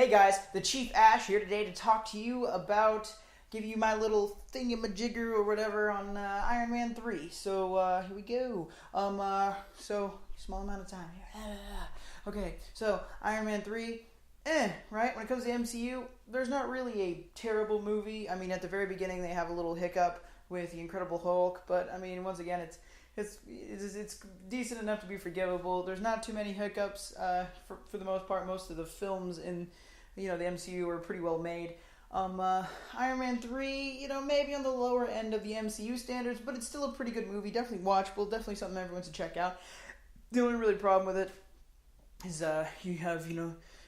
guys, the Chief Ash here today to talk to you about, give you my little thingamajigger or whatever on Iron Man 3. So here we go. So small amount of time here. Okay, so Iron Man 3, right? When it comes to MCU, there's not really a terrible movie. I mean, at the very beginning they have a little hiccup with the Incredible Hulk, but I mean, once again, it's decent enough to be forgivable. There's not too many hiccups for the most part. Most of the films in the MCU are pretty well made. Iron Man 3, maybe on the lower end of the MCU standards, but it's still a pretty good movie. Definitely watchable. Definitely something everyone should check out. The only really problem with it is you have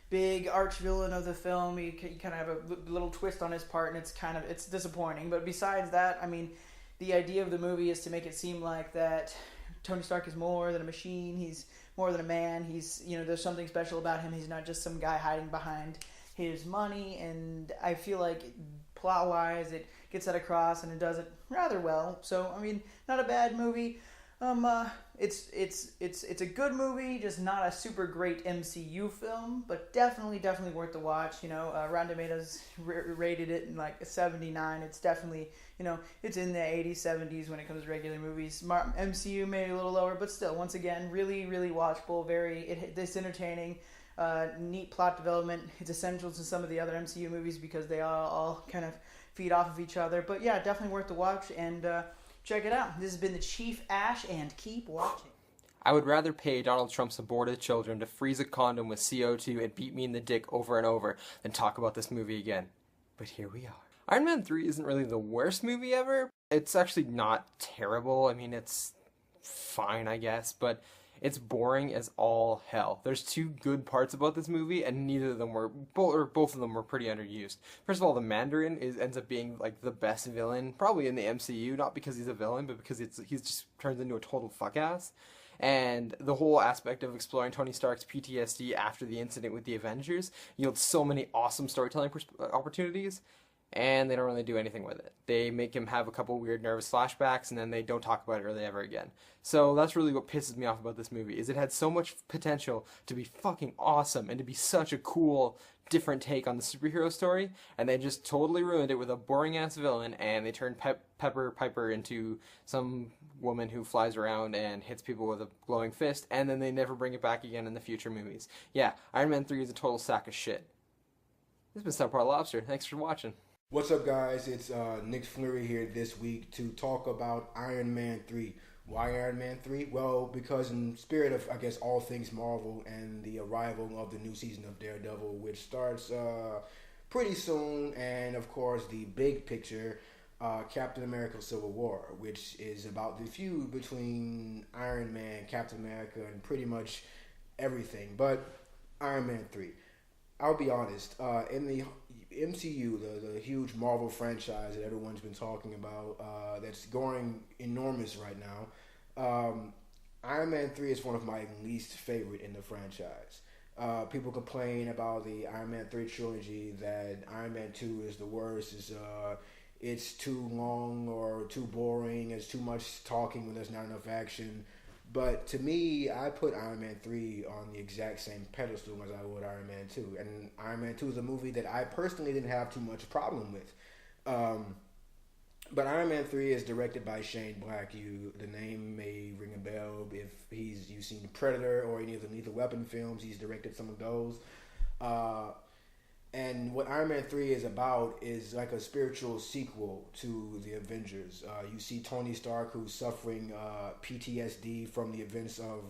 big arch villain of the film. You kind of have a little twist on his part, and it's disappointing. But besides that, I mean, the idea of the movie is to make it seem like that Tony Stark is more than a machine. He's more than a man. He's, there's something special about him. He's not just some guy hiding behind his money. And I feel like plot-wise, it gets that across, and it does it rather well. So, I mean, not a bad movie. It's a good movie, just not a super great MCU film, but definitely worth the watch. Rotten Tomatoes rated it in like a 79. It's definitely, it's in the 80s, 70s when it comes to regular movies. MCU maybe a little lower, but still, once again, really watchable. It's entertaining. Neat plot development. It's essential to some of the other MCU movies because they all kind of feed off of each other. But yeah, definitely worth the watch, and check it out. This has been the Chief Ash, and keep watching. I would rather pay Donald Trump's aborted children to freeze a condom with CO2 and beat me in the dick over and over than talk about this movie again. But here we are. Iron Man 3 isn't really the worst movie ever. It's actually not terrible. I mean, it's fine, I guess, but it's boring as all hell. There's two good parts about this movie, and both of them were pretty underused. First of all, the Mandarin ends up being like the best villain, probably in the MCU, not because he's a villain, but because he's just turns into a total fuck ass. And the whole aspect of exploring Tony Stark's PTSD after the incident with the Avengers yields so many awesome storytelling opportunities, and they don't really do anything with it. They make him have a couple weird nervous flashbacks, and then they don't talk about it really ever again. So that's really what pisses me off about this movie, is it had so much potential to be fucking awesome and to be such a cool, different take on the superhero story, and they just totally ruined it with a boring-ass villain, and they turned Pepper Piper into some woman who flies around and hits people with a glowing fist, and then they never bring it back again in the future movies. Yeah, Iron Man 3 is a total sack of shit. This has been Subpar Lobster. Thanks for watching. What's up, guys? It's Nick Flurry here this week to talk about Iron Man 3. Why Iron Man 3? Well, because in spirit of, I guess, all things Marvel and the arrival of the new season of Daredevil, which starts pretty soon, and of course the big picture, Captain America Civil War, which is about the feud between Iron Man, Captain America, and pretty much everything. But Iron Man 3. I'll be honest, in the MCU, the huge Marvel franchise that everyone's been talking about, that's going enormous right now, Iron Man 3 is one of my least favorite in the franchise. People complain about the Iron Man 3 trilogy, that Iron Man 2 is the worst, it's too long or too boring, it's too much talking when there's not enough action. But to me, I put Iron Man 3 on the exact same pedestal as I would Iron Man 2. And Iron Man 2 is a movie that I personally didn't have too much problem with. But Iron Man 3 is directed by Shane Black. The name may ring a bell if you've seen Predator or any of the Lethal Weapon films. He's directed some of those. And what Iron Man 3 is about is like a spiritual sequel to the Avengers. You see Tony Stark, who's suffering PTSD from the events of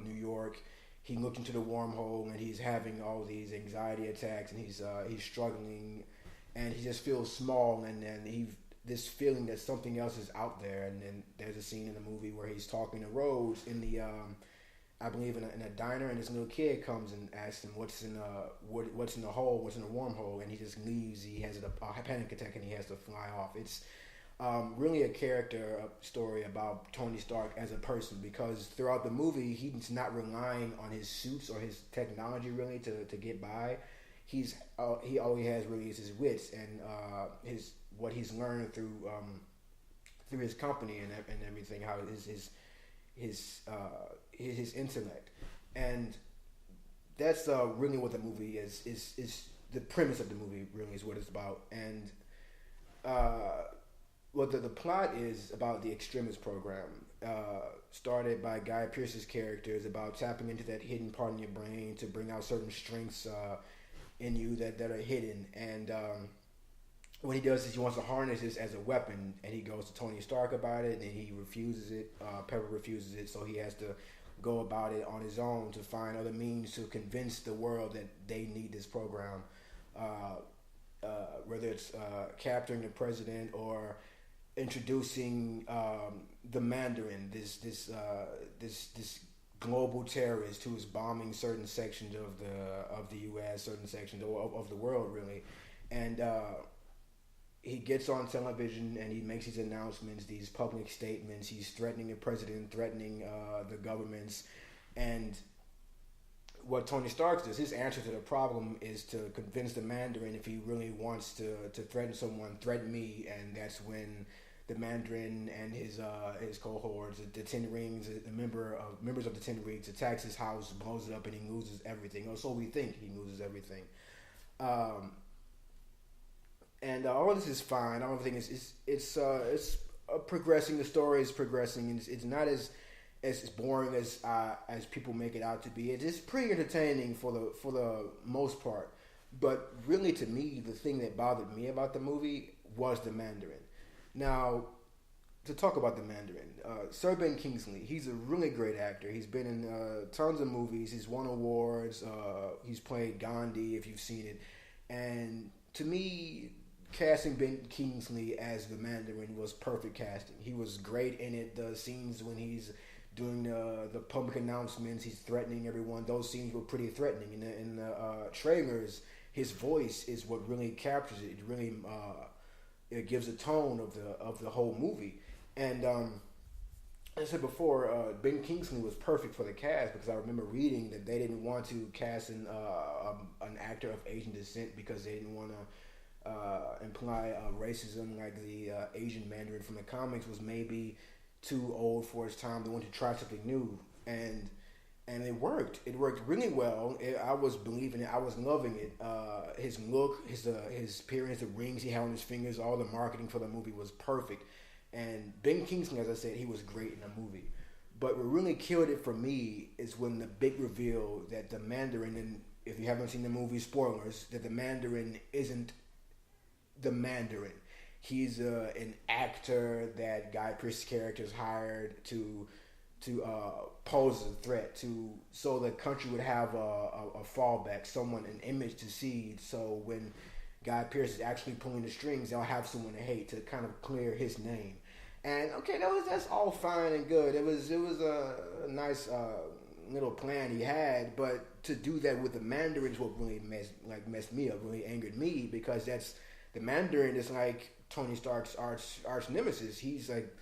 New York. He looked into the wormhole and he's having all these anxiety attacks, and he's struggling, and he just feels small, and this feeling that something else is out there. And then there's a scene in the movie where he's talking to Rhodes in the I believe in a diner, and this little kid comes and asks him what's in the hole, what's in the wormhole, and he just leaves. He has a panic attack and he has to fly off. It's really a character story about Tony Stark as a person, because throughout the movie he's not relying on his suits or his technology really to get by. He all he has really is his wits and what he's learned through his company and everything, how his intellect, and that's really what the movie is the premise of the movie really is what it's about. And the plot is about the extremist program, started by Guy Pearce's character, is about tapping into that hidden part in your brain to bring out certain strengths in you that are hidden. And what he does is he wants to harness this as a weapon, and he goes to Tony Stark about it, and he refuses it. Pepper refuses it, so he has to go about it on his own to find other means to convince the world that they need this program. Whether it's capturing the president or introducing the Mandarin, this global terrorist who is bombing certain sections of the U.S., certain sections of the world, really, and he gets on television and he makes these announcements, these public statements. He's threatening the president, threatening the governments, and what Tony Stark does, his answer to the problem is to convince the Mandarin, if he really wants to threaten someone, threaten me. And that's when the Mandarin and his cohorts, the Ten Rings, the members of the Ten Rings, attacks his house, blows it up, and he loses everything. Or so we think he loses everything. And all of this is fine. All of everything it's progressing. The story is progressing. It's not as boring as people make it out to be. It's pretty entertaining for the most part. But really, to me, the thing that bothered me about the movie was the Mandarin. Now, to talk about the Mandarin, Sir Ben Kingsley, he's a really great actor. He's been in tons of movies. He's won awards. He's played Gandhi, if you've seen it. And to me, casting Ben Kingsley as the Mandarin was perfect casting. He was great in it. The scenes when he's doing the public announcements, he's threatening everyone. Those scenes were pretty threatening. In the trailers, his voice is what really captures it. It really it gives a tone of the whole movie. And as I said before, Ben Kingsley was perfect for the cast, because I remember reading that they didn't want to cast an actor of Asian descent because they didn't want to imply racism, like the Asian Mandarin from the comics was maybe too old for its time. They wanted to try something new, and it worked. It worked really well. I was believing it. I was loving it. His look, his appearance, the rings he had on his fingers, all the marketing for the movie was perfect. And Ben Kingsley, as I said, he was great in the movie. But what really killed it for me is when the big reveal that the Mandarin, and if you haven't seen the movie, spoilers, that the Mandarin isn't the Mandarin. He's an actor that Guy Pearce's character is hired to pose a threat, so the country would have a fallback, an image to see. So when Guy Pearce is actually pulling the strings, they'll have someone to hate to kind of clear his name. And okay, that's all fine and good. It was a nice little plan he had, but to do that with the Mandarin is what really messed me up, really angered me, because the Mandarin is like Tony Stark's arch nemesis. He's like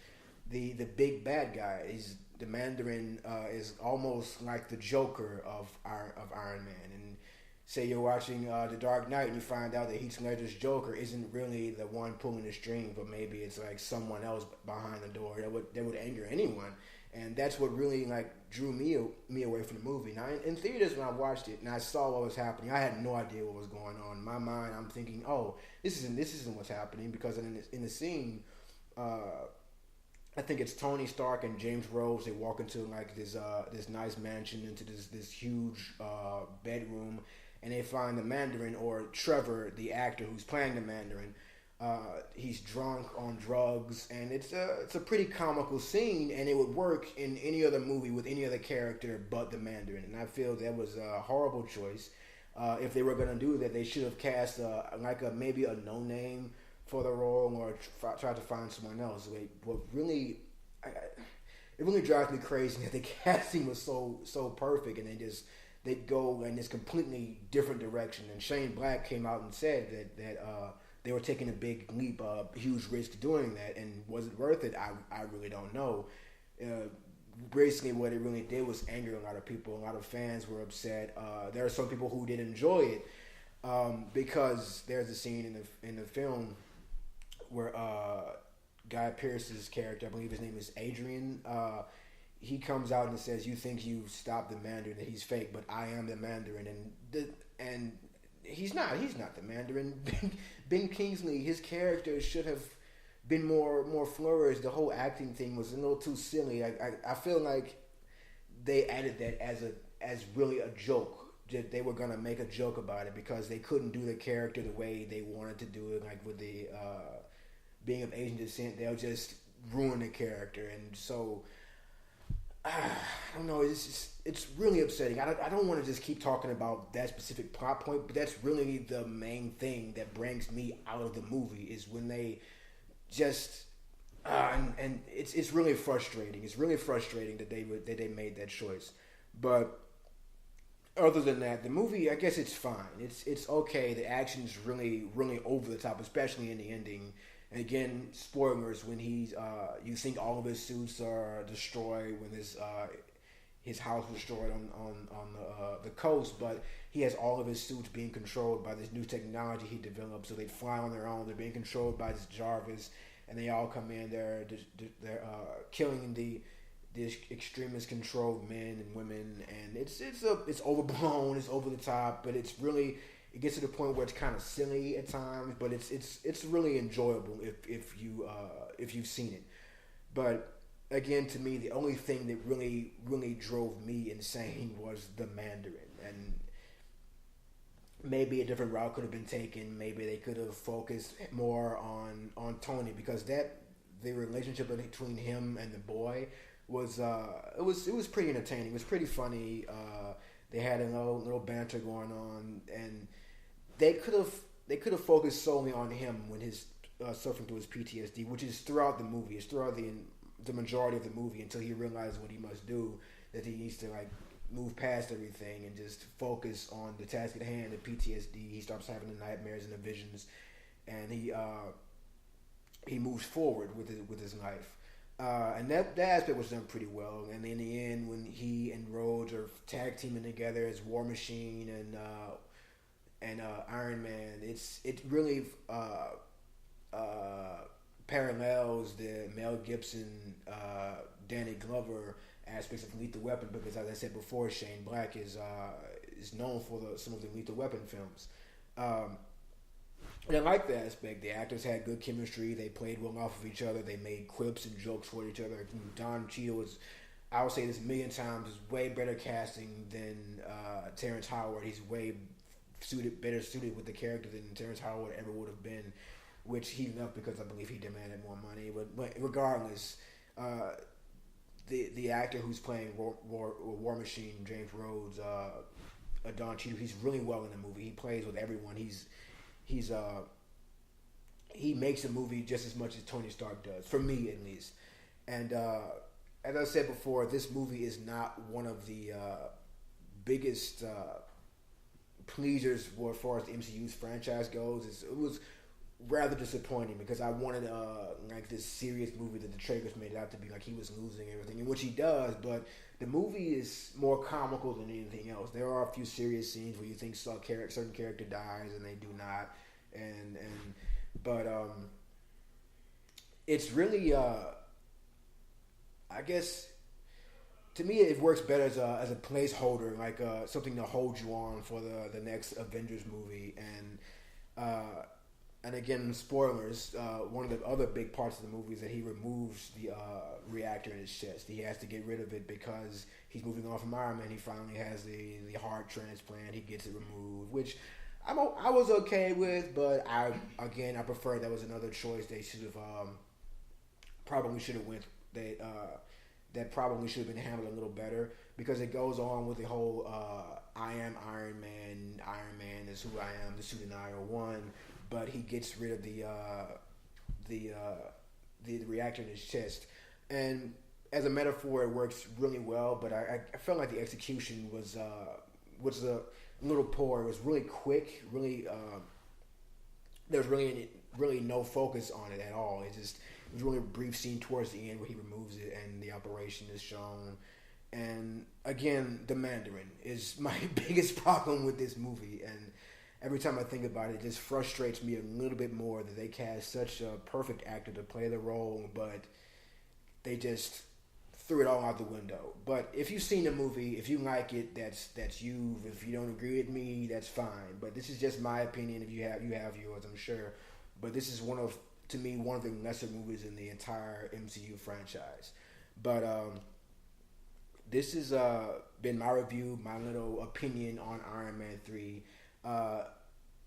the big bad guy. The Mandarin is almost like the Joker of Iron Man. And say you're watching The Dark Knight and you find out that Heath Ledger's Joker isn't really the one pulling the string, but maybe it's like someone else behind the door that would anger anyone. And that's what really drew me away from the movie. Now in theaters, when I watched it and I saw what was happening, I had no idea what was going on. In my mind, I'm thinking, oh, this isn't what's happening, because in the scene, I think it's Tony Stark and James Rhodes. They walk into this nice mansion, into this huge bedroom, and they find the Mandarin, or Trevor, the actor who's playing the Mandarin. He's drunk on drugs, and it's a pretty comical scene, and it would work in any other movie with any other character but the Mandarin. And I feel that was a horrible choice. If they were going to do that, they should have cast maybe a no name for the role, or try to find someone else. But really, it really drives me crazy that the casting was so perfect, and they go in this completely different direction. And Shane Black came out and said that they were taking a big leap, huge risk doing that, and was it worth it? I really don't know. Basically, what it really did was anger a lot of people. A lot of fans were upset. There are some people who did enjoy it, because there's a scene in the film where Guy Pearce's character, I believe his name is Adrian, he comes out and says, "You think you stopped the Mandarin, that he's fake, but I am the Mandarin." And he's not the Mandarin. Ben Kingsley, his character should have been more flourished. The whole acting thing was a little too silly. I feel like they added that as really a joke. That they were gonna make a joke about it because they couldn't do the character the way they wanted to do it, like with the being of Asian descent. They'll just ruin the character, and so I don't know. It's really upsetting. I don't want to just keep talking about that specific plot point, but that's really the main thing that brings me out of the movie is when they just and it's really frustrating. It's really frustrating that they made that choice, but. Other than that, the movie, I guess it's fine. It's okay. The action's really over the top, especially in the ending. And again, spoilers when he's you think all of his suits are destroyed when his house was destroyed on the coast, but he has all of his suits being controlled by this new technology he developed. So they fly on their own. They're being controlled by this Jarvis, and they all come in. They're killing the extremist controlled men and women, and it's overblown, it's over the top, but it gets to the point where it's kind of silly at times, but it's really enjoyable if you've seen it. But again, to me, the only thing that really drove me insane was the Mandarin, and maybe a different route could have been taken. Maybe they could have focused more on Tony, because the relationship between him and the boy was it was pretty entertaining. It was pretty funny. They had a little banter going on, and they could have focused solely on him when he's suffering through his PTSD, which is throughout the movie. It's throughout the majority of the movie until he realizes what he must do, that he needs to like move past everything and just focus on the task at hand. The PTSD. He starts having the nightmares and the visions, and he moves forward with his life. And that aspect was done pretty well. And in the end, when he and Rhodes are tag teaming together as War Machine and Iron Man, it really parallels the Mel Gibson, Danny Glover aspects of Lethal Weapon, because as I said before, Shane Black is known for some of the Lethal Weapon films. And I like that aspect. The actors had good chemistry. They played well off of each other. They made quips and jokes for each other. Don Cheadle is, I would say this a million times, is way better casting than Terrence Howard. He's way better suited with the character than Terrence Howard ever would have been, which he left because I believe he demanded more money. But regardless, the actor who's playing War Machine, James Rhodes, Don Cheadle, he's really well in the movie. He plays with everyone. He makes a movie just as much as Tony Stark does, for me at least. And as I said before, this movie is not one of the biggest pleasers as far as the MCU's franchise goes. It was rather disappointing because I wanted like this serious movie that the trailers made it out to be, like he was losing everything, in which he does, but the movie is more comical than anything else. There are a few serious scenes where you think certain character dies and they do not, but it's really I guess to me it works better as a placeholder, like something to hold you on for the next Avengers movie. And again, spoilers, one of the other big parts of the movie is that he removes the reactor in his chest. He has to get rid of it because he's moving on from Iron Man. He finally has the heart transplant. He gets it removed, which I was okay with, but I prefer that was another choice they should have probably should have went. That probably should have been handled a little better, because it goes on with the whole I am Iron Man. Iron Man is who I am. The suit and I are one. But he gets rid of the reactor in his chest, and as a metaphor, it works really well. But I felt like the execution was a little poor. It was really quick. Really, there was really no focus on it at all. It was really a brief scene towards the end where he removes it and the operation is shown. And again, the Mandarin is my biggest problem with this movie, and every time I think about it, it just frustrates me a little bit more that they cast such a perfect actor to play the role, but they just threw it all out the window. But if you've seen the movie, if you like it, that's you. If you don't agree with me, that's fine. But this is just my opinion. If you have yours, I'm sure. But this is to me, one of the lesser movies in the entire MCU franchise. But this has been my review, my little opinion on Iron Man 3.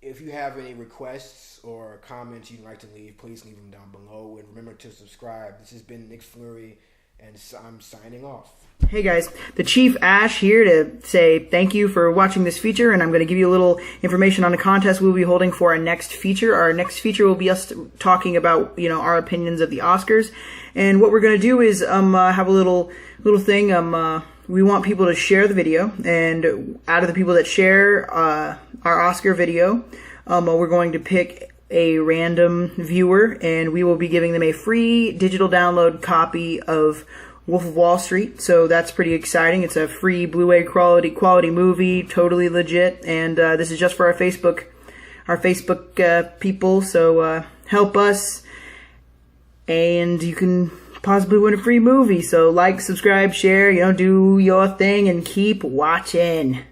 If you have any requests or comments you'd like to leave, please leave them down below. And remember to subscribe. This has been Nick Flurry, and I'm signing off. Hey guys, the Chief Ash here to say thank you for watching this feature, and I'm going to give you a little information on the contest we'll be holding for our next feature. Our next feature will be us talking about, our opinions of the Oscars, and what we're going to do is have a little thing. We want people to share the video, and out of the people that share our Oscar video, we're going to pick a random viewer, and we will be giving them a free digital download copy of Wolf of Wall Street. So that's pretty exciting. It's a free Blu-ray quality movie, totally legit. And this is just for our Facebook people. So help us, and you can possibly win a free movie. So like, subscribe, share, do your thing, and keep watching.